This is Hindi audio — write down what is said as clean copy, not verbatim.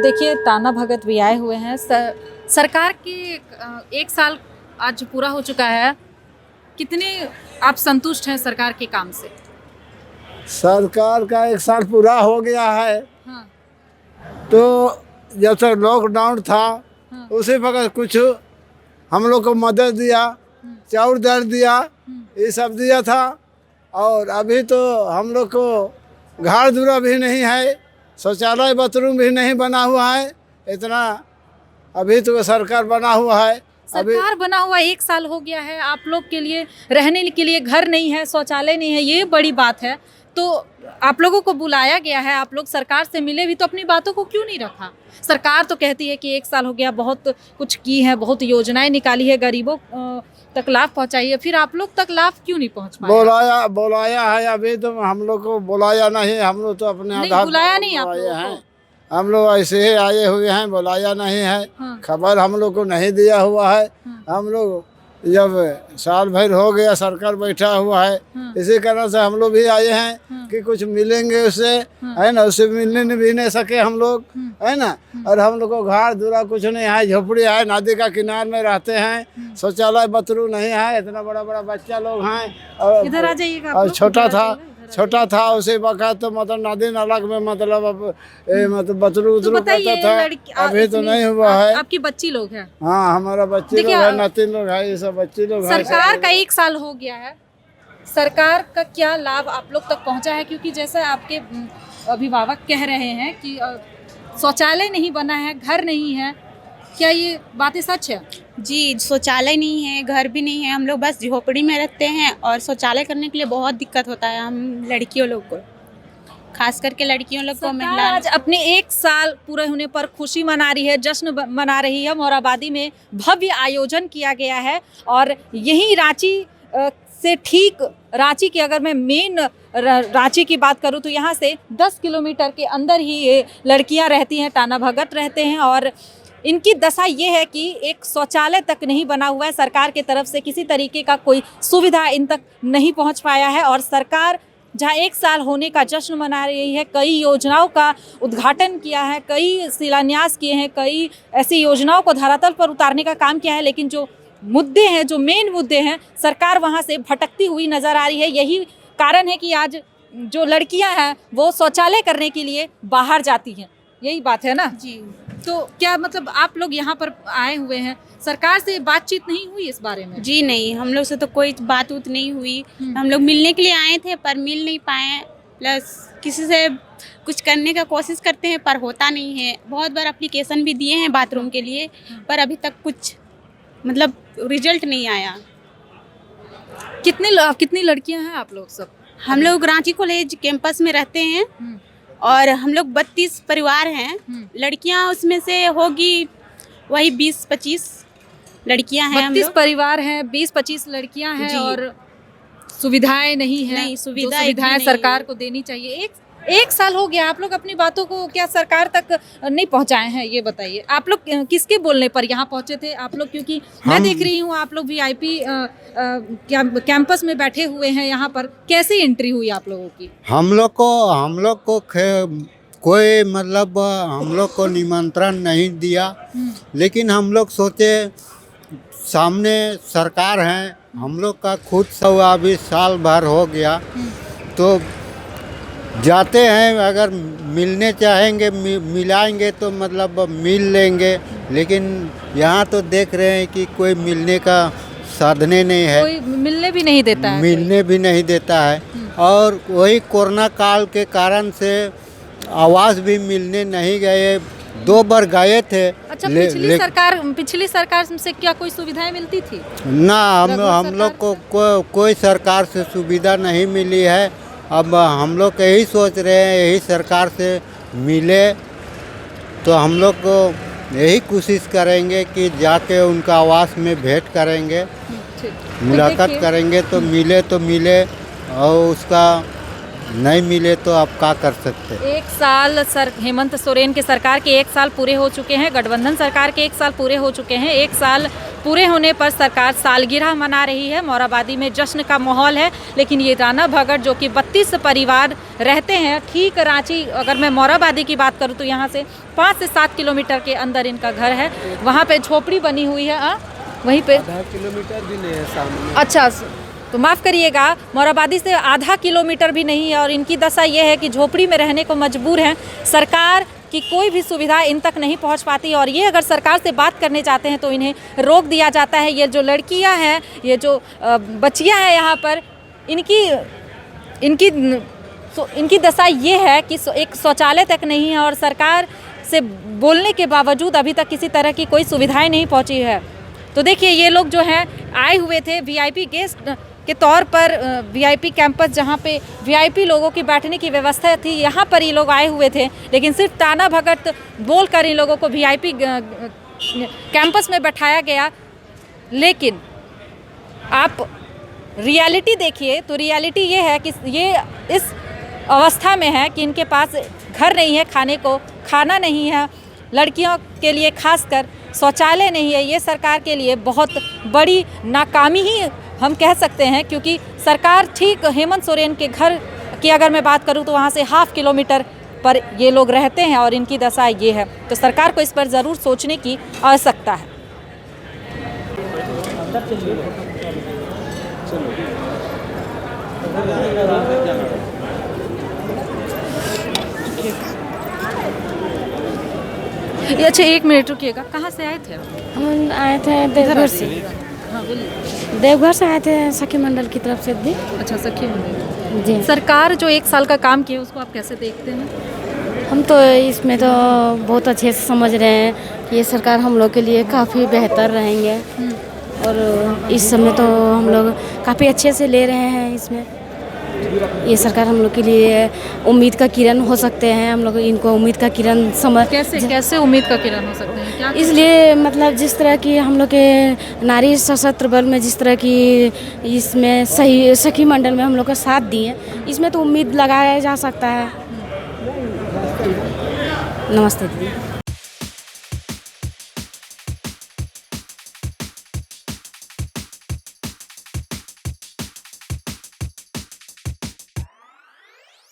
देखिए टाना भगत भी आए हुए हैं। सरकार के एक साल आज पूरा हो चुका है, कितने आप संतुष्ट हैं सरकार के काम से? सरकार का एक साल पूरा हो गया है। हाँ, तो जब तक लॉकडाउन था हाँ, उसी वक्त कुछ हम लोग को मदद दिया, चाउर दाल दिया, ये सब दिया था। और अभी तो हम लोग को घर दूरा भी नहीं है, शौचालय बाथरूम भी नहीं बना हुआ है। इतना अभी तो सरकार बना हुआ है। सरकार बना हुआ एक साल हो गया है, आप लोग के लिए रहने के लिए घर नहीं है, शौचालय नहीं है, ये बड़ी बात है। तो आप लोगों को बुलाया गया है, आप लोग सरकार से मिले भी तो अपनी बातों को क्यों नहीं रखा? सरकार तो कहती है कि एक साल हो गया, बहुत कुछ की है, बहुत योजनाएं निकाली है, गरीबों तक लाभ पहुंचाई है, फिर आप लोग तक लाभ क्यों नहीं पहुंच पाए? बुलाया है, अभी तो हम लोग को बुलाया नहीं। हम लोग तो अपने आधार बुलाया नहीं आप बुलाए लोगों हैं। को? हम लोग ऐसे ही आए हुए हैं, बुलाया नहीं है। हाँ। खबर हम लोग को नहीं दिया हुआ है। हाँ। हम लोग जब साल भर हो गया सरकार बैठा हुआ है, हाँ। इसी कारण से हम लोग भी आए हैं हाँ। कि कुछ मिलेंगे उससे, हाँ। है ना। उससे मिलने भी नहीं सके हम लोग, है ना। और हम लोग को घर दूरा कुछ नहीं है, झोपड़ी है, नदी का किनारे में रहते हैं, शौचालय बाथरूम नहीं है। इतना बड़ा बड़ा बच्चा लोग हैं। इधर आ जाइएगा आप और लोग, छोटा इधर आ था, जाइएगा, इधर आ छोटा था उसी वक्त तो मतलब नदी नाला में मतलब मतलब बतरू तो उतरू बताइए, करता था। लड़की अभी तो इतनी- नहीं हुआ है। आपकी बच्ची लोग हैं? हाँ, हमारा बच्चे लोग देखिए, है, नातिन लोग है, ये सब बच्चे लोग हैं। सरकार का एक साल हो गया है, सरकार का क्या लाभ आप लोग तक पहुंचा है? क्योंकि जैसा आपके अभिभावक कह रहे हैं कि शौचालय नहीं बना है, घर नहीं है, क्या ये बातें सच है? जी, शौचालय नहीं है, घर भी नहीं है, हम लोग बस झोपड़ी में रहते हैं और शौचालय करने के लिए बहुत दिक्कत होता है हम लड़कियों लोग को, खास करके लड़कियों लोग को। सरकार महिला आज अपने एक साल पूरे होने पर खुशी मना रही है, जश्न मना रही है। मोराबादी में भव्य आयोजन किया गया है और यही रांची से ठीक, रांची की अगर मैं मेन रांची की बात करूं तो यहाँ से 10 किलोमीटर के अंदर ही ये लड़कियां रहती हैं, टाना भगत रहते हैं। और इनकी दशा ये है कि एक शौचालय तक नहीं बना हुआ है, सरकार की तरफ से किसी तरीके का कोई सुविधा इन तक नहीं पहुंच पाया है। और सरकार जहां एक साल होने का जश्न मना रही है, कई योजनाओं का उद्घाटन किया है, कई शिलान्यास किए हैं, कई ऐसी योजनाओं को धरातल पर उतारने का काम किया है, लेकिन जो मुद्दे हैं, जो मेन मुद्दे हैं, सरकार वहां से भटकती हुई नजर आ रही है। यही कारण है कि आज जो लड़कियां हैं वो शौचालय करने के लिए बाहर जाती हैं, यही बात है ना जी। तो क्या मतलब आप लोग यहाँ पर आए हुए हैं, सरकार से बातचीत नहीं हुई इस बारे में? जी नहीं, हम लोग से तो कोई बात उत नहीं हुई। हम लोग मिलने के लिए आए थे पर मिल नहीं पाए, प्लस किसी से कुछ करने का कोशिश करते हैं पर होता नहीं है। बहुत बार एप्लीकेशन भी दिए हैं बाथरूम के लिए, पर अभी तक कुछ मतलब रिजल्ट नहीं आया। कितनी लड़कियां हैं आप लोग सब? हम लोग रांची कॉलेज कैंपस में रहते हैं और हम लोग 32 परिवार हैं। लड़कियां उसमें से होगी वही 20-25 लड़कियां हैं। 32 परिवार हैं, 20-25 लड़कियां हैं जी। और सुविधाएं नहीं है। नहीं, जो सुविधाएं सुविधाएं नहीं सरकार है। को देनी चाहिए। एक साल हो गया, आप लोग अपनी बातों को क्या सरकार तक नहीं पहुंचाए हैं? ये बताइए, आप लोग किसके बोलने पर यहाँ पहुंचे थे आप लोग? क्योंकि मैं देख रही हूँ आप लोग VIP कैंपस में बैठे हुए हैं यहाँ पर, कैसे एंट्री हुई आप लोगों की? हम लोग को कोई मतलब हम लोग को निमंत्रण नहीं दिया, लेकिन हम लोग सोचे सामने सरकार है, हम लोग का खुद सवा अभी साल भर हो गया, तो जाते हैं, अगर मिलने चाहेंगे मिलाएंगे तो मतलब मिल लेंगे। लेकिन यहाँ तो देख रहे हैं कि कोई मिलने का साधने नहीं है, कोई मिलने भी नहीं देता है, मिलने भी नहीं देता है। और वही कोरोना काल के कारण से आवास भी मिलने नहीं गए, 2 बार गए थे। अच्छा, पिछली सरकार से क्या कोई सुविधाएं मिलती थी? ना, हम लोग को कोई सरकार से सुविधा नहीं मिली है। अब हम लोग यही सोच रहे हैं, यही सरकार से मिले तो हम लोग को यही कोशिश करेंगे कि जाके उनका आवास में भेंट करेंगे, मुलाकात करेंगे। तो मिले और उसका नहीं मिले तो आप क्या कर सकते हैं। एक साल हेमंत सोरेन के सरकार के 1 साल पूरे हो चुके हैं, गठबंधन सरकार के 1 साल पूरे हो चुके हैं। 1 साल पूरे होने पर सरकार सालगिरह मना रही है। मोराबादी में जश्न का माहौल है, लेकिन ये राणा भगत जो कि 32 परिवार रहते हैं ठीक रांची, अगर मैं मोराबादी की बात करूँ तो यहाँ से 5 से 7 किलोमीटर के अंदर इनका घर है। वहाँ पे झोपड़ी बनी हुई है, वहीं पे आधा किलोमीटर भी नहीं है सामने। अच्छा, तो माफ़ करिएगा, मोराबादी से आधा किलोमीटर भी नहीं है और इनकी दशा ये है कि झोपड़ी में रहने को मजबूर हैं। सरकार की कोई भी सुविधा इन तक नहीं पहुंच पाती और ये अगर सरकार से बात करने चाहते हैं तो इन्हें रोक दिया जाता है। ये जो लड़कियां हैं, ये जो बच्चियां हैं यहाँ पर, इनकी दशा ये है कि एक शौचालय तक नहीं है और सरकार से बोलने के बावजूद अभी तक किसी तरह की कोई सुविधाएँ नहीं पहुँची है। तो देखिए, ये लोग जो हैं आए हुए थे VIP गेस्ट के तौर पर, VIP कैंपस जहाँ पे VIP लोगों की बैठने की व्यवस्था थी, यहाँ पर ये लोग आए हुए थे, लेकिन सिर्फ राणा भगत बोलकर इन लोगों को VIP कैंपस में बैठाया गया। लेकिन आप रियलिटी देखिए तो रियलिटी ये है कि ये इस अवस्था में है कि इनके पास घर नहीं है, खाने को खाना नहीं है, लड़कियों के लिए खासकर शौचालय नहीं है। ये सरकार के लिए बहुत बड़ी नाकामी ही हम कह सकते हैं, क्योंकि सरकार ठीक हेमंत सोरेन के घर की अगर मैं बात करूं तो वहां से ½ किलोमीटर पर ये लोग रहते हैं और इनकी दशा ये है। तो सरकार को इस पर ज़रूर सोचने की आवश्यकता है। अच्छा, 1 मिनट रुकिएगा, कहाँ से आए थे? हम आए थे देवघर से। हाँ बोलिए। देवघर से आए थे सखी मंडल की तरफ से दी। अच्छा, सखी मंडल। जी, सरकार जो 1 साल का काम किया उसको आप कैसे देखते हैं? हम तो इसमें तो बहुत अच्छे से समझ रहे हैं कि ये सरकार हम लोग के लिए काफ़ी बेहतर रहेंगे और इस समय तो हम लोग काफ़ी अच्छे से ले रहे हैं। इसमें ये सरकार हम लोग के लिए उम्मीद का किरण हो सकते हैं। हम लोग इनको उम्मीद का किरण समझ कैसे उम्मीद का किरण हो सकते हैं? क्या इसलिए मतलब जिस तरह की हम लोग के नारी सशस्त्र बल में जिस तरह की इसमें सही सखी मंडल में हम लोग का साथ दिए, इसमें तो उम्मीद लगाया जा सकता है। नमस्ते दीदी।